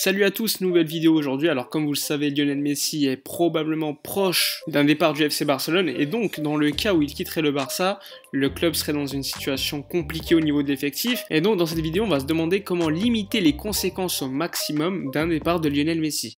Salut à tous, nouvelle vidéo aujourd'hui. Alors comme vous le savez, Lionel Messi est probablement proche d'un départ du FC Barcelone et donc dans le cas où il quitterait le Barça, le club serait dans une situation compliquée au niveau de l'effectif. Et donc dans cette vidéo, on va se demander comment limiter les conséquences au maximum d'un départ de Lionel Messi.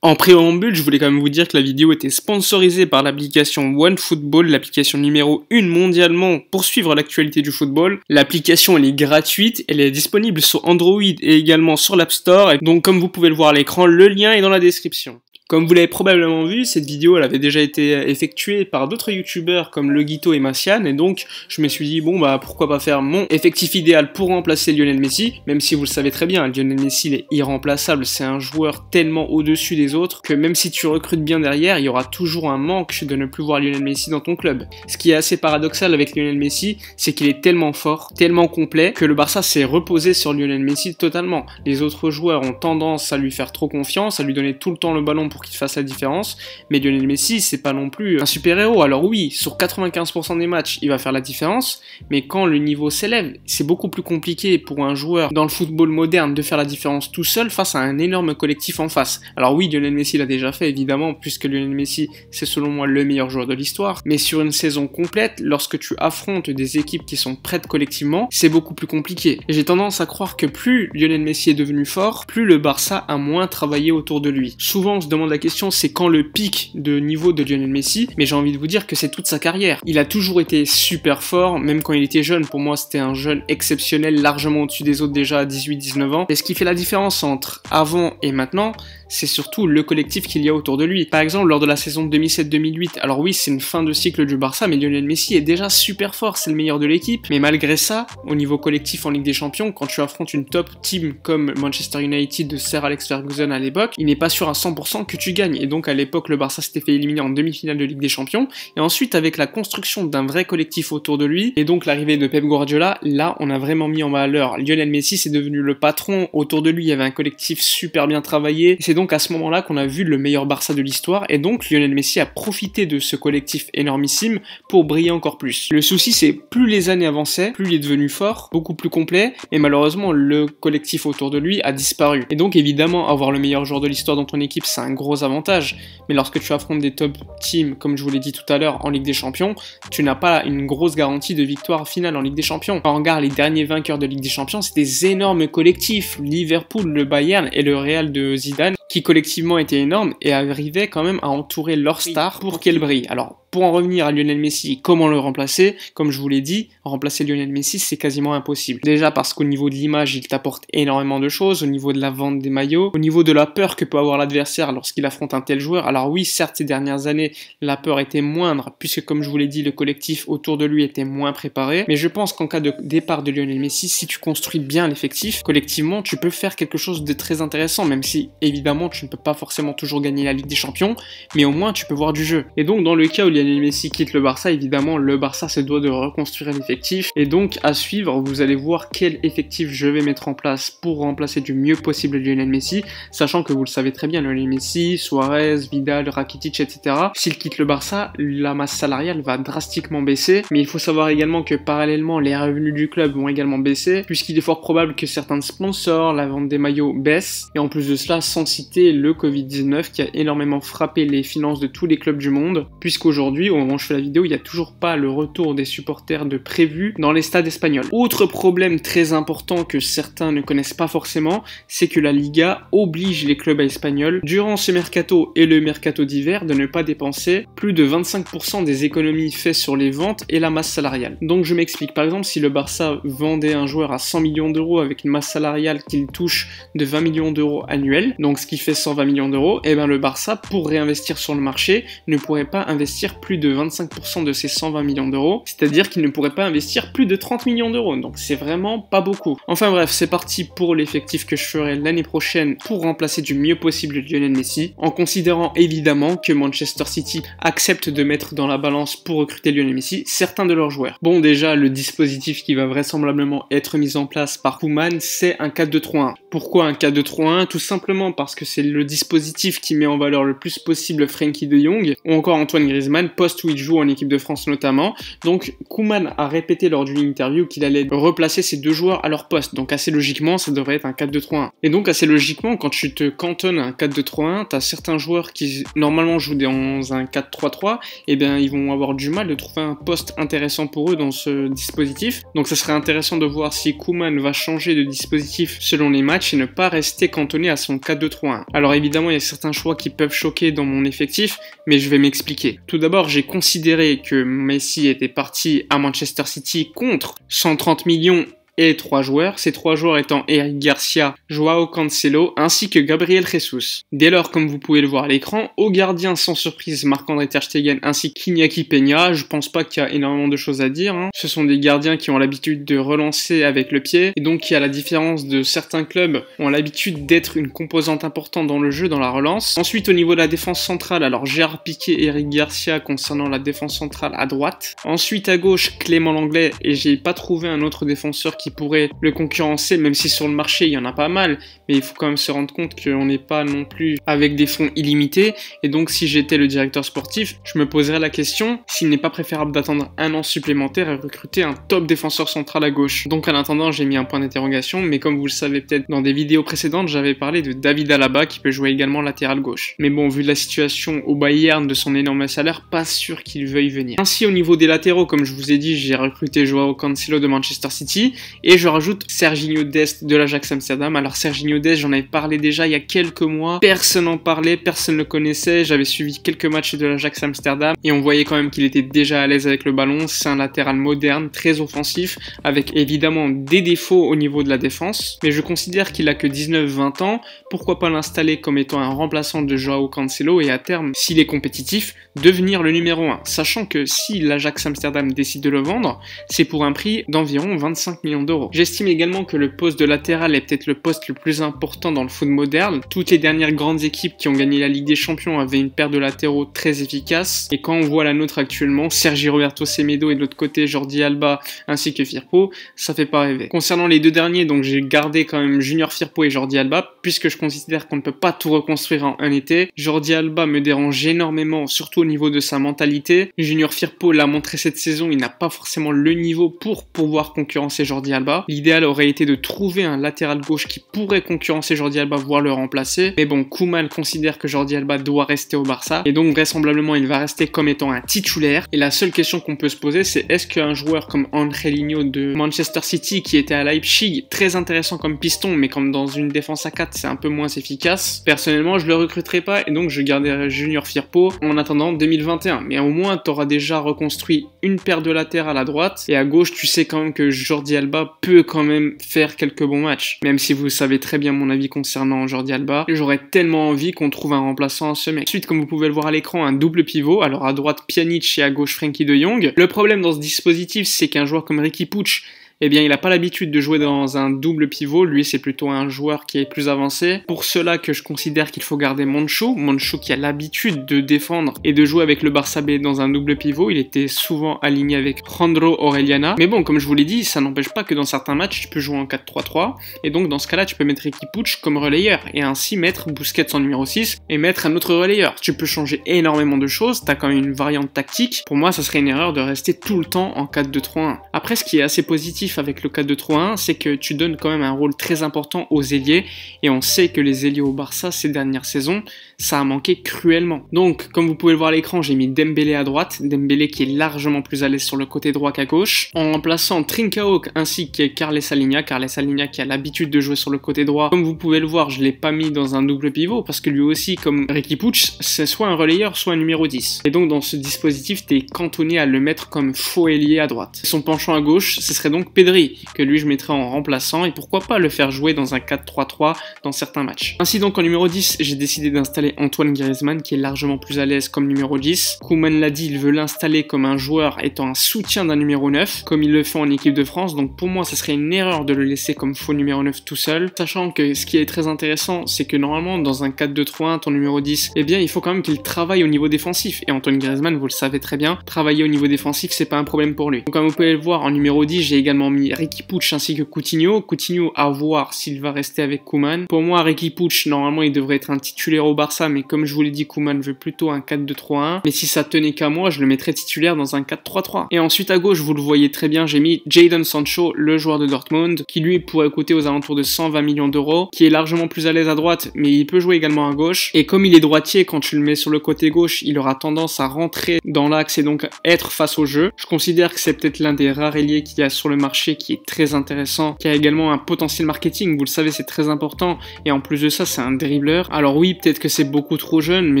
En préambule, je voulais quand même vous dire que la vidéo était sponsorisée par l'application OneFootball, l'application numéro 1 mondialement pour suivre l'actualité du football. L'application elle est gratuite, elle est disponible sur Android et également sur l'App Store. Et donc comme vous pouvez le voir à l'écran, le lien est dans la description. Comme vous l'avez probablement vu, cette vidéo elle avait déjà été effectuée par d'autres youtubeurs comme Leguito et Massian, et donc je me suis dit bon bah pourquoi pas faire mon effectif idéal pour remplacer Lionel Messi, même si vous le savez très bien, Lionel Messi il est irremplaçable, c'est un joueur tellement au-dessus des autres que même si tu recrutes bien derrière, il y aura toujours un manque de ne plus voir Lionel Messi dans ton club. Ce qui est assez paradoxal avec Lionel Messi, c'est qu'il est tellement fort, tellement complet, que le Barça s'est reposé sur Lionel Messi totalement. Les autres joueurs ont tendance à lui faire trop confiance, à lui donner tout le temps le ballon pour qu'il fasse la différence, mais Lionel Messi c'est pas non plus un super-héros. Alors oui, sur 95% des matchs il va faire la différence, mais quand le niveau s'élève, c'est beaucoup plus compliqué pour un joueur dans le football moderne de faire la différence tout seul face à un énorme collectif en face. Alors oui, Lionel Messi l'a déjà fait évidemment, puisque Lionel Messi c'est selon moi le meilleur joueur de l'histoire, mais sur une saison complète, lorsque tu affrontes des équipes qui sont prêtes collectivement, c'est beaucoup plus compliqué. Et j'ai tendance à croire que plus Lionel Messi est devenu fort, plus le Barça a moins travaillé autour de lui. Souvent on se demande la question, c'est quand le pic de niveau de Lionel Messi, mais j'ai envie de vous dire que c'est toute sa carrière. Il a toujours été super fort, même quand il était jeune. Pour moi c'était un jeune exceptionnel, largement au-dessus des autres déjà à 18-19 ans. Et ce qui fait la différence entre avant et maintenant, c'est surtout le collectif qu'il y a autour de lui. Par exemple, lors de la saison 2007-2008, alors oui, c'est une fin de cycle du Barça, mais Lionel Messi est déjà super fort, c'est le meilleur de l'équipe. Mais malgré ça, au niveau collectif en Ligue des Champions, quand tu affrontes une top team comme Manchester United de Sir Alex Ferguson à l'époque, il n'est pas sûr à 100% que tu gagnes. Et donc à l'époque, le Barça s'était fait éliminer en demi-finale de Ligue des Champions. Et ensuite, avec la construction d'un vrai collectif autour de lui, et donc l'arrivée de Pep Guardiola, là, on a vraiment mis en valeur Lionel Messi, c'est devenu le patron. Autour de lui, il y avait un collectif super bien travaillé. C'est donc à ce moment-là qu'on a vu le meilleur Barça de l'histoire, et donc Lionel Messi a profité de ce collectif énormissime pour briller encore plus. Le souci, c'est plus les années avançaient, plus il est devenu fort, beaucoup plus complet, et malheureusement le collectif autour de lui a disparu. Et donc évidemment, avoir le meilleur joueur de l'histoire dans ton équipe, c'est un gros avantage, mais lorsque tu affrontes des top teams, comme je vous l'ai dit tout à l'heure, en Ligue des Champions, tu n'as pas une grosse garantie de victoire finale en Ligue des Champions. Quand on regarde les derniers vainqueurs de Ligue des Champions, c'est des énormes collectifs, Liverpool, le Bayern et le Real de Zidane, qui collectivement étaient énormes et arrivaient quand même à entourer leur star pour qu'elle brille. Alors, pour en revenir à Lionel Messi, comment le remplacer? Comme je vous l'ai dit, remplacer Lionel Messi, c'est quasiment impossible. Déjà parce qu'au niveau de l'image, il t'apporte énormément de choses, au niveau de la vente des maillots, au niveau de la peur que peut avoir l'adversaire lorsqu'il affronte un tel joueur. Alors oui, certes, ces dernières années, la peur était moindre, puisque comme je vous l'ai dit, le collectif autour de lui était moins préparé. Mais je pense qu'en cas de départ de Lionel Messi, si tu construis bien l'effectif, collectivement, tu peux faire quelque chose de très intéressant, même si, évidemment, tu ne peux pas forcément toujours gagner la Ligue des Champions, mais au moins, tu peux voir du jeu. Et donc, dans le cas où Lionel Messi quitte le Barça, évidemment le Barça se doit de reconstruire l'effectif, et donc à suivre vous allez voir quel effectif je vais mettre en place pour remplacer du mieux possible Lionel Messi, sachant que vous le savez très bien, Lionel Messi, Suarez, Vidal, Rakitic, etc. S'il quitte le Barça, la masse salariale va drastiquement baisser, mais il faut savoir également que parallèlement les revenus du club vont également baisser, puisqu'il est fort probable que certains sponsors, la vente des maillots baisse, et en plus de cela, sans citer le Covid-19 qui a énormément frappé les finances de tous les clubs du monde, puisqu'aujourd'hui, au moment où je fais la vidéo, il n'y a toujours pas le retour des supporters de prévu dans les stades espagnols. Autre problème très important que certains ne connaissent pas forcément, c'est que la Liga oblige les clubs espagnols, durant ce mercato et le mercato d'hiver, de ne pas dépenser plus de 25% des économies faites sur les ventes et la masse salariale. Donc je m'explique, par exemple, si le Barça vendait un joueur à 100 millions d'euros avec une masse salariale qu'il touche de 20 millions d'euros annuels, donc ce qui fait 120 millions d'euros, et bien le Barça, pour réinvestir sur le marché, ne pourrait pas investir investir plus de 25% de ses 120 millions d'euros, c'est-à-dire qu'il ne pourrait pas investir plus de 30 millions d'euros, donc c'est vraiment pas beaucoup. Enfin bref, c'est parti pour l'effectif que je ferai l'année prochaine pour remplacer du mieux possible Lionel Messi, en considérant évidemment que Manchester City accepte de mettre dans la balance pour recruter Lionel Messi certains de leurs joueurs. Bon, déjà, le dispositif qui va vraisemblablement être mis en place par Koeman, c'est un 4-2-3-1. Pourquoi un 4-2-3-1? Tout simplement parce que c'est le dispositif qui met en valeur le plus possible Frenkie de Jong ou encore Antoine Griezmann, poste où il joue en équipe de France notamment. Donc Koeman a répété lors d'une interview qu'il allait replacer ces deux joueurs à leur poste. Donc assez logiquement, ça devrait être un 4-2-3-1. Et donc assez logiquement, quand tu te cantonnes à un 4-2-3-1, t'as certains joueurs qui normalement jouent dans un 4-3-3, et bien ils vont avoir du mal de trouver un poste intéressant pour eux dans ce dispositif. Donc ça serait intéressant de voir si Koeman va changer de dispositif selon les matchs et ne pas rester cantonné à son 4-2-3-1. Alors évidemment, il y a certains choix qui peuvent choquer dans mon effectif, mais je vais m'expliquer. Tout d'abord, j'ai considéré que Messi était parti à Manchester City contre 130 millions et 3 joueurs, ces 3 joueurs étant Eric Garcia, Joao Cancelo ainsi que Gabriel Jesus. Dès lors, comme vous pouvez le voir à l'écran, au gardien sans surprise Marc-André ter Stegen ainsi qu'Iñaki Peña, je pense pas qu'il y a énormément de choses à dire, Ce sont des gardiens qui ont l'habitude de relancer avec le pied et donc qui, à la différence de certains clubs, ont l'habitude d'être une composante importante dans le jeu, dans la relance. Ensuite, au niveau de la défense centrale, alors Gérard Piqué et Eric Garcia concernant la défense centrale à droite. Ensuite à gauche, Clément Lenglet, et j'ai pas trouvé un autre défenseur qui pourrait le concurrencer, même si sur le marché il y en a pas mal, mais il faut quand même se rendre compte qu'on n'est pas non plus avec des fonds illimités, et donc si j'étais le directeur sportif, je me poserais la question s'il n'est pas préférable d'attendre un an supplémentaire et recruter un top défenseur central à gauche. Donc en attendant, j'ai mis un point d'interrogation, mais comme vous le savez peut-être dans des vidéos précédentes, j'avais parlé de David Alaba qui peut jouer également latéral gauche. Mais bon, vu la situation au Bayern de son énorme salaire, pas sûr qu'il veuille venir. Ainsi au niveau des latéraux, comme je vous ai dit, j'ai recruté Joao Cancelo de Manchester City, et je rajoute Serginho Dest de l'Ajax Amsterdam. Alors Serginho Dest, j'en avais parlé déjà il y a quelques mois, personne n'en parlait, personne ne le connaissait, j'avais suivi quelques matchs de l'Ajax Amsterdam et on voyait quand même qu'il était déjà à l'aise avec le ballon. C'est un latéral moderne, très offensif, avec évidemment des défauts au niveau de la défense, mais je considère qu'il a que 19-20 ans, pourquoi pas l'installer comme étant un remplaçant de Joao Cancelo et à terme, s'il est compétitif, devenir le numéro 1, sachant que si l'Ajax Amsterdam décide de le vendre, c'est pour un prix d'environ 25 millions d'euros. J'estime également que le poste de latéral est peut-être le poste le plus important dans le foot moderne. Toutes les dernières grandes équipes qui ont gagné la Ligue des Champions avaient une paire de latéraux très efficace, et quand on voit la nôtre actuellement, Sergi Roberto Semedo et de l'autre côté Jordi Alba ainsi que Firpo, ça fait pas rêver. Concernant les deux derniers, donc j'ai gardé quand même Junior Firpo et Jordi Alba, puisque je considère qu'on ne peut pas tout reconstruire en un été. Jordi Alba me dérange énormément, surtout au niveau de sa mentalité. Junior Firpo l'a montré cette saison, il n'a pas forcément le niveau pour pouvoir concurrencer Jordi Alba. L'idéal aurait été de trouver un latéral gauche qui pourrait concurrencer Jordi Alba, voire le remplacer. Mais bon, Koeman considère que Jordi Alba doit rester au Barça, et donc vraisemblablement il va rester comme étant un titulaire. Et la seule question qu'on peut se poser, c'est est-ce qu'un joueur comme Angelino de Manchester City, qui était à Leipzig, très intéressant comme piston, mais comme dans une défense à 4, c'est un peu moins efficace. Personnellement, je le recruterai pas, et donc je garderai Junior Firpo en attendant 2021. Mais au moins, tu auras déjà reconstruit une paire de latérales à droite, et à gauche, tu sais quand même que Jordi Alba peut quand même faire quelques bons matchs. Même si vous savez très bien mon avis concernant Jordi Alba, j'aurais tellement envie qu'on trouve un remplaçant à ce mec. Ensuite, comme vous pouvez le voir à l'écran, un double pivot, alors à droite Pjanic et à gauche Frenkie de Jong. Le problème dans ce dispositif, c'est qu'un joueur comme Riqui Puig, eh bien il n'a pas l'habitude de jouer dans un double pivot, lui c'est plutôt un joueur qui est plus avancé. Pour cela que je considère qu'il faut garder Moncho qui a l'habitude de défendre et de jouer avec le Barça B dans un double pivot, il était souvent aligné avec Jandro Orellana. Mais bon, comme je vous l'ai dit, ça n'empêche pas que dans certains matchs tu peux jouer en 4-3-3, et donc dans ce cas là tu peux mettre Riqui Puig comme relayeur, et ainsi mettre Busquets en numéro 6, et mettre un autre relayeur. Tu peux changer énormément de choses, t'as quand même une variante tactique. Pour moi ça serait une erreur de rester tout le temps en 4-2-3-1. Après, ce qui est assez positif avec le 4-2-3-1, c'est que tu donnes quand même un rôle très important aux ailiers, et on sait que les ailiers au Barça ces dernières saisons, ça a manqué cruellement. Donc, comme vous pouvez le voir à l'écran, j'ai mis Dembélé à droite, Dembélé qui est largement plus à l'aise sur le côté droit qu'à gauche, en remplaçant Trincao ainsi que Carles Alenia qui a l'habitude de jouer sur le côté droit. Comme vous pouvez le voir, je l'ai pas mis dans un double pivot, parce que lui aussi, comme Riqui Puig, c'est soit un relayeur, soit un numéro 10. Et donc, dans ce dispositif, t'es cantonné à le mettre comme faux ailier à droite. Son penchant à gauche, ce serait donc Pedri, que lui je mettrais en remplaçant, et pourquoi pas le faire jouer dans un 4-3-3 dans certains matchs. Ainsi donc en numéro 10, j'ai décidé d'installer Antoine Griezmann, qui est largement plus à l'aise comme numéro 10. Koeman l'a dit, il veut l'installer comme un joueur étant un soutien d'un numéro 9, comme il le fait en équipe de France, donc pour moi ça serait une erreur de le laisser comme faux numéro 9 tout seul, sachant que ce qui est très intéressant, c'est que normalement dans un 4-2-3-1, ton numéro 10, eh bien il faut quand même qu'il travaille au niveau défensif, et Antoine Griezmann, vous le savez très bien, travailler au niveau défensif, c'est pas un problème pour lui. Donc comme vous pouvez le voir, en numéro 10, j'ai également mis Riqui Puig ainsi que Coutinho. Coutinho à voir s'il va rester avec Koeman. Pour moi, Riqui Puig, normalement, il devrait être un titulaire au Barça, mais comme je vous l'ai dit, Koeman veut plutôt un 4-2-3-1. Mais si ça tenait qu'à moi, je le mettrais titulaire dans un 4-3-3. Et ensuite, à gauche, vous le voyez très bien, j'ai mis Jadon Sancho, le joueur de Dortmund, qui lui pourrait coûter aux alentours de 120 millions d'euros, qui est largement plus à l'aise à droite, mais il peut jouer également à gauche. Et comme il est droitier, quand tu le mets sur le côté gauche, il aura tendance à rentrer dans l'axe et donc être face au jeu. Je considère que c'est peut-être l'un des rares ailiers qu'il y a sur le marché qui est très intéressant, qui a également un potentiel marketing, vous le savez, c'est très important, et en plus de ça, c'est un dribbleur. Alors oui, peut-être que c'est beaucoup trop jeune, mais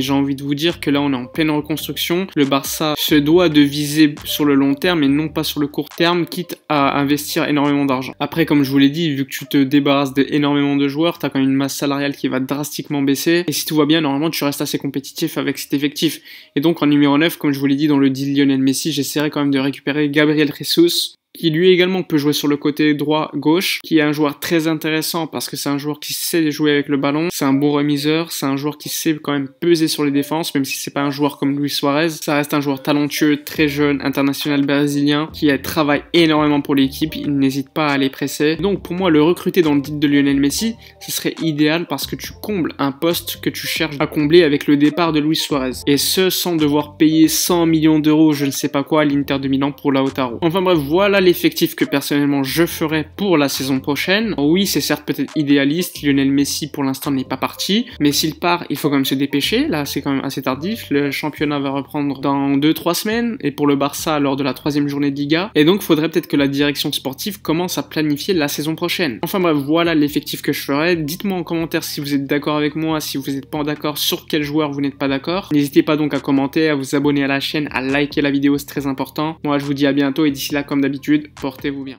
j'ai envie de vous dire que là, on est en pleine reconstruction. Le Barça se doit de viser sur le long terme et non pas sur le court terme, quitte à investir énormément d'argent. Après, comme je vous l'ai dit, vu que tu te débarrasses d'énormément de joueurs, t'as quand même une masse salariale qui va drastiquement baisser, et si tout va bien, normalement, tu restes assez compétitif avec cet effectif. Et donc, en numéro 9, comme je vous l'ai dit dans le deal Lionel Messi, j'essaierai quand même de récupérer Gabriel Jesus, qui lui également peut jouer sur le côté droit-gauche, qui est un joueur très intéressant parce que c'est un joueur qui sait jouer avec le ballon, c'est un bon remiseur, c'est un joueur qui sait quand même peser sur les défenses, même si c'est pas un joueur comme Luis Suarez, ça reste un joueur talentueux, très jeune, international brésilien, qui travaille énormément pour l'équipe, il n'hésite pas à les presser. Donc pour moi, le recruter dans le deal de Lionel Messi, ce serait idéal parce que tu combles un poste que tu cherches à combler avec le départ de Luis Suarez. Et ce, sans devoir payer 100 millions d'euros, je ne sais pas quoi, à l'Inter de Milan pour Lautaro. Enfin bref, voilà l'effectif que personnellement je ferai pour la saison prochaine. Oui, c'est certes peut-être idéaliste, Lionel Messi pour l'instant n'est pas parti, mais s'il part, il faut quand même se dépêcher, là c'est quand même assez tardif, le championnat va reprendre dans 2-3 semaines, et pour le Barça lors de la 3e journée de Liga, et donc faudrait peut-être que la direction sportive commence à planifier la saison prochaine. Enfin bref, voilà l'effectif que je ferai, dites-moi en commentaire si vous êtes d'accord avec moi, si vous n'êtes pas d'accord sur quel joueur vous n'êtes pas d'accord, n'hésitez pas donc à commenter, à vous abonner à la chaîne, à liker la vidéo, c'est très important. Moi je vous dis à bientôt, et d'ici là comme d'habitude, portez-vous bien.